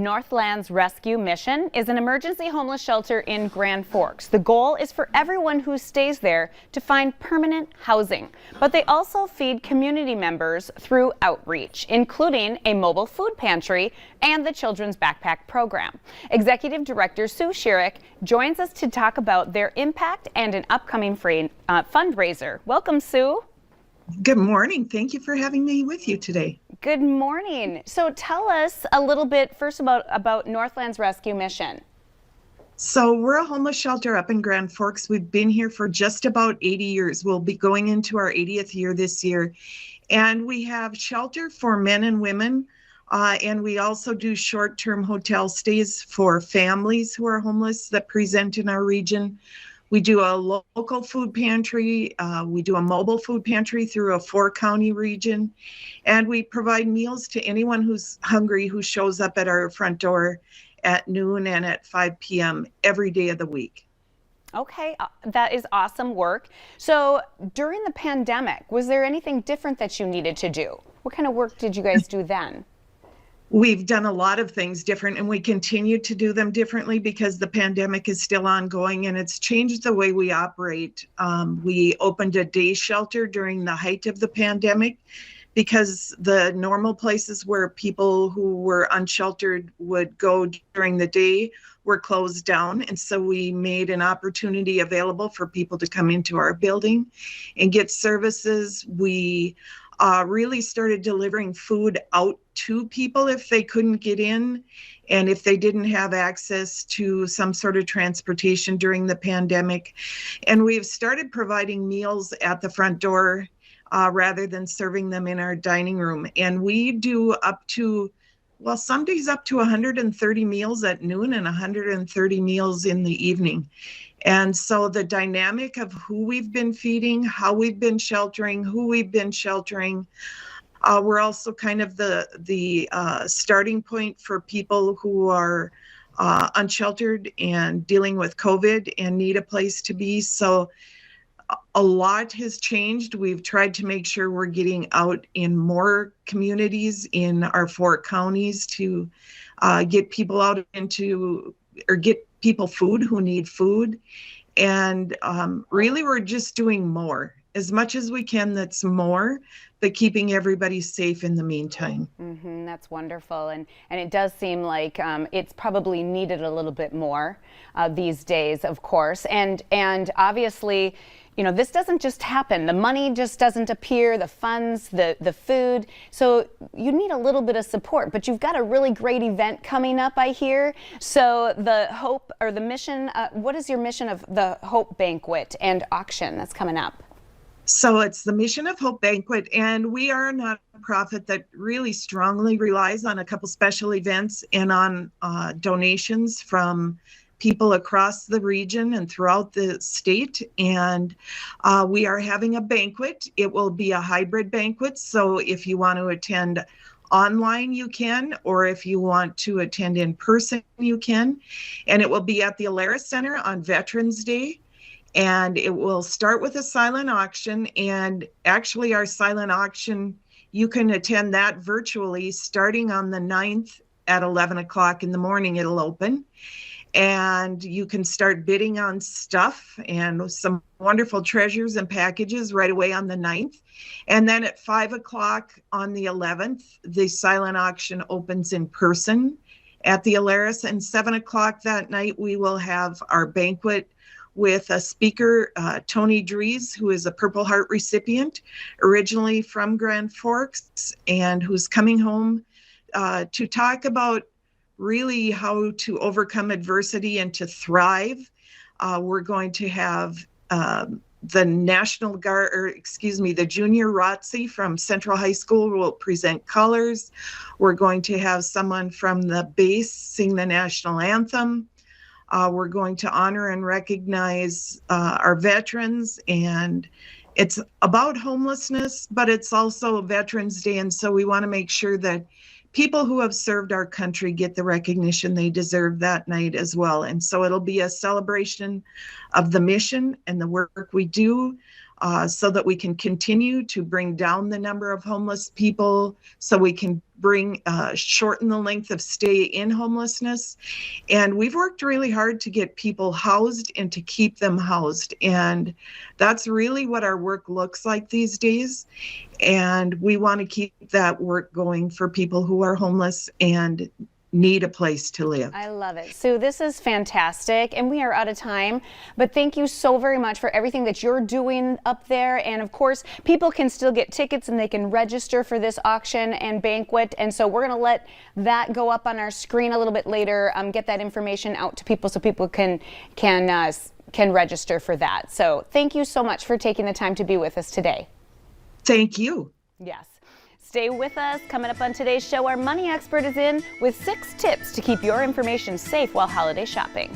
Northlands Rescue Mission is an emergency homeless shelter in Grand Forks. The goal is for everyone who stays there to find permanent housing, but they also feed community members through outreach, including a mobile food pantry and the Children's Backpack Program. Executive Director Sue Schierick joins us to talk about their impact and an upcoming fundraiser. Welcome, Sue. Good morning. Thank you for having me with you today. Good morning. So tell us a little bit first about Northlands Rescue Mission. So we're a homeless shelter up in Grand Forks. We've been here for just about 80 years. We'll be going into our 80th year this year. And we have shelter for men and women. And we also do short-term hotel stays for families who are homeless that present in our region. We do a local food pantry. We do a mobile food pantry through a 4-county region. And we provide meals to anyone who's hungry who shows up at our front door at noon and at 5 p.m. every day of the week. Okay, that is awesome work. So during the pandemic, was there anything different that you needed to do? What kind of work did you guys do then? We've done a lot of things different, and we continue to do them differently because the pandemic is still ongoing and it's changed the way we operate. We opened a day shelter during the height of the pandemic because the normal places where people who were unsheltered would go during the day were closed down. And so we made an opportunity available for people to come into our building and get services. We really started delivering food out to people if they couldn't get in and if they didn't have access to some sort of transportation during the pandemic. And we've started providing meals at the front door rather than serving them in our dining room. And we do up to, well, some days up to 130 meals at noon and 130 meals in the evening. And so the dynamic of who we've been feeding, how we've been sheltering, who we've been sheltering, we're also kind of the starting point for people who are unsheltered and dealing with COVID and need a place to be. So a lot has changed. We've tried to make sure we're getting out in more communities in our 4 counties to get people out into, or get people food who need food. And really, we're just doing more. As much as we can, that's more, but keeping everybody safe in the meantime. Mm-hmm, that's wonderful. And it does seem like it's probably needed a little bit more these days, of course. And obviously, you know, this doesn't just happen. The money just doesn't appear, the funds, the food. So you need a little bit of support, but you've got a really great event coming up, I hear. So the hope or the mission, what is your mission of the Hope Banquet and auction that's coming up? So it's the Mission of Hope Banquet, and we are a nonprofit that really strongly relies on a couple special events and on donations from people across the region and throughout the state. And we are having a banquet. It will be a hybrid banquet. So if you want to attend online, you can, or if you want to attend in person, you can. And it will be at the Alara Center on Veterans Day. And it will start with a silent auction. And actually, our silent auction, you can attend that virtually starting on the 9th at 11 o'clock in the morning. It'll open. And you can start bidding on stuff and some wonderful treasures and packages right away on the 9th. And then at 5 o'clock on the 11th, the silent auction opens in person at the Alaris. And 7 o'clock that night, we will have our banquet with a speaker, Tony Dries, who is a Purple Heart recipient, originally from Grand Forks, and who's coming home to talk about really how to overcome adversity and to thrive. We're going to have the National Guard, or excuse me, the Junior ROTC from Central High School will present colors. We're going to have someone from the base sing the national anthem. We're going to honor and recognize our veterans, and it's about homelessness, but it's also Veterans Day, and so we want to make sure that people who have served our country get the recognition they deserve that night as well. And so it'll be a celebration of the mission and the work we do, so that we can continue to bring down the number of homeless people, so we can shorten the length of stay in homelessness. And we've worked really hard to get people housed and to keep them housed. And that's really what our work looks like these days. And we want to keep that work going for people who are homeless and need a place to live. I love it. Sue, this is fantastic, and we are out of time, but thank you so very much for everything that you're doing up there. And of course, people can still get tickets and they can register for this auction and banquet, and so we're going to let that go up on our screen a little bit later, get that information out to people so people can register for that. So thank you so much for taking the time to be with us today. Thank you. Yes. Stay with us. Coming up on today's show, our money expert is in with 6 tips to keep your information safe while holiday shopping.